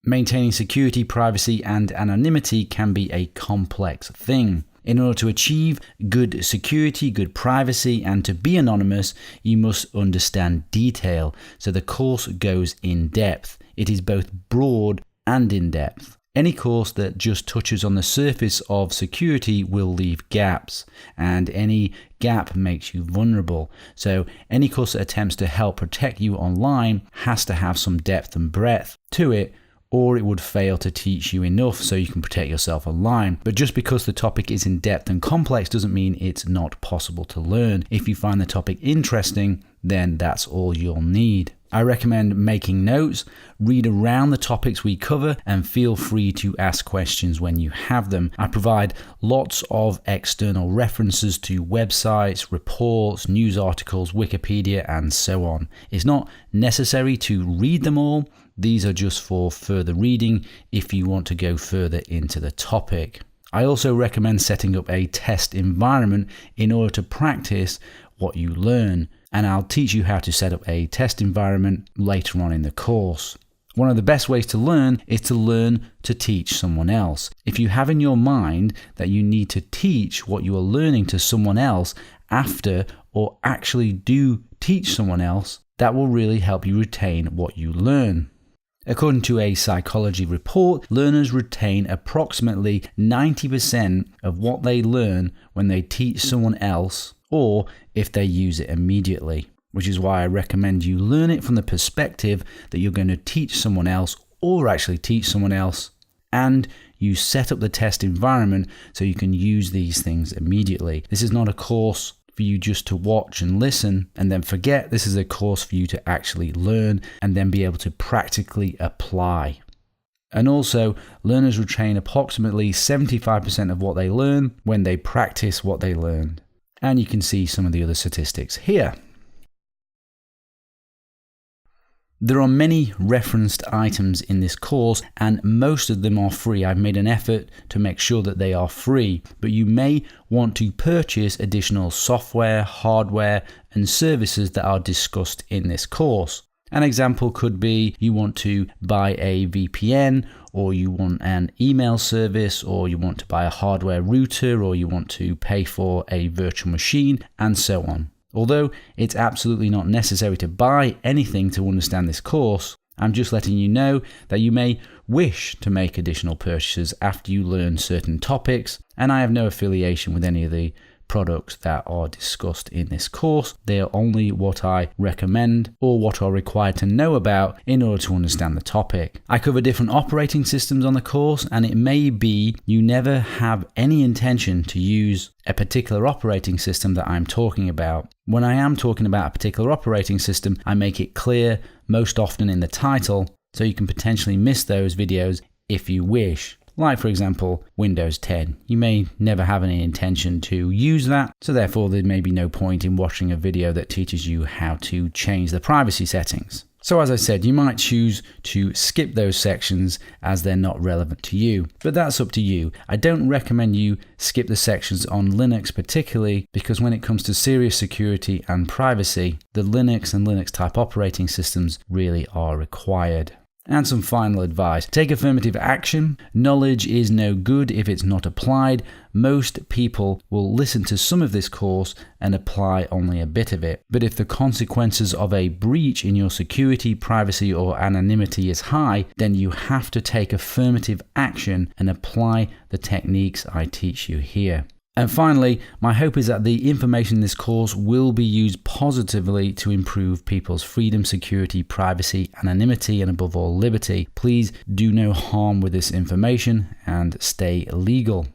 Maintaining security, privacy, and anonymity can be a complex thing. In order to achieve good security, good privacy, and to be anonymous, you must understand detail. So the course goes in depth. It is both broad and in depth. Any course that just touches on the surface of security will leave gaps, and any gap makes you vulnerable. So any course that attempts to help protect you online has to have some depth and breadth to it, or it would fail to teach you enough so you can protect yourself online. But just because the topic is in depth and complex doesn't mean it's not possible to learn. If you find the topic interesting, then that's all you'll need. I recommend making notes, read around the topics we cover, and feel free to ask questions when you have them. I provide lots of external references to websites, reports, news articles, Wikipedia, and so on. It's not necessary to read them all. These are just for further reading if you want to go further into the topic. I also recommend setting up a test environment in order to practice what you learn, and I'll teach you how to set up a test environment later on in the course. One of the best ways to learn is to learn to teach someone else. If you have in your mind that you need to teach what you are learning to someone else after, or actually do teach someone else, that will really help you retain what you learn. According to a psychology report, learners retain approximately 90% of what they learn when they teach someone else, or if they use it immediately, which is why I recommend you learn it from the perspective that you're going to teach someone else or actually teach someone else, and you set up the test environment so you can use these things immediately. This is not a course for you just to watch and listen and then forget. This is a course for you to actually learn and then be able to practically apply. And also, learners retain approximately 75% of what they learn when they practice what they learned. And you can see some of the other statistics here. There are many referenced items in this course, and most of them are free. I've made an effort to make sure that they are free, but you may want to purchase additional software, hardware, and services that are discussed in this course. An example could be you want to buy a VPN, or you want an email service, or you want to buy a hardware router, or you want to pay for a virtual machine, and so on. Although it's absolutely not necessary to buy anything to understand this course, I'm just letting you know that you may wish to make additional purchases after you learn certain topics, and I have no affiliation with any of the products that are discussed in this course. They are only what I recommend or what are required to know about in order to understand the topic. I cover different operating systems on the course, and it may be you never have any intention to use a particular operating system that I'm talking about. When I am talking about a particular operating system, I make it clear most often in the title, so you can potentially miss those videos if you wish. Like, for example, Windows 10. You may never have any intention to use that, so therefore there may be no point in watching a video that teaches you how to change the privacy settings. So as I said, you might choose to skip those sections as they're not relevant to you, but that's up to you. I don't recommend you skip the sections on Linux particularly, because when it comes to serious security and privacy, the Linux and Linux type operating systems really are required. And some final advice. Take affirmative action. Knowledge is no good if it's not applied. Most people will listen to some of this course and apply only a bit of it. But if the consequences of a breach in your security, privacy, or anonymity is high, then you have to take affirmative action and apply the techniques I teach you here. And finally, my hope is that the information in this course will be used positively to improve people's freedom, security, privacy, anonymity, and above all, liberty. Please do no harm with this information and stay legal.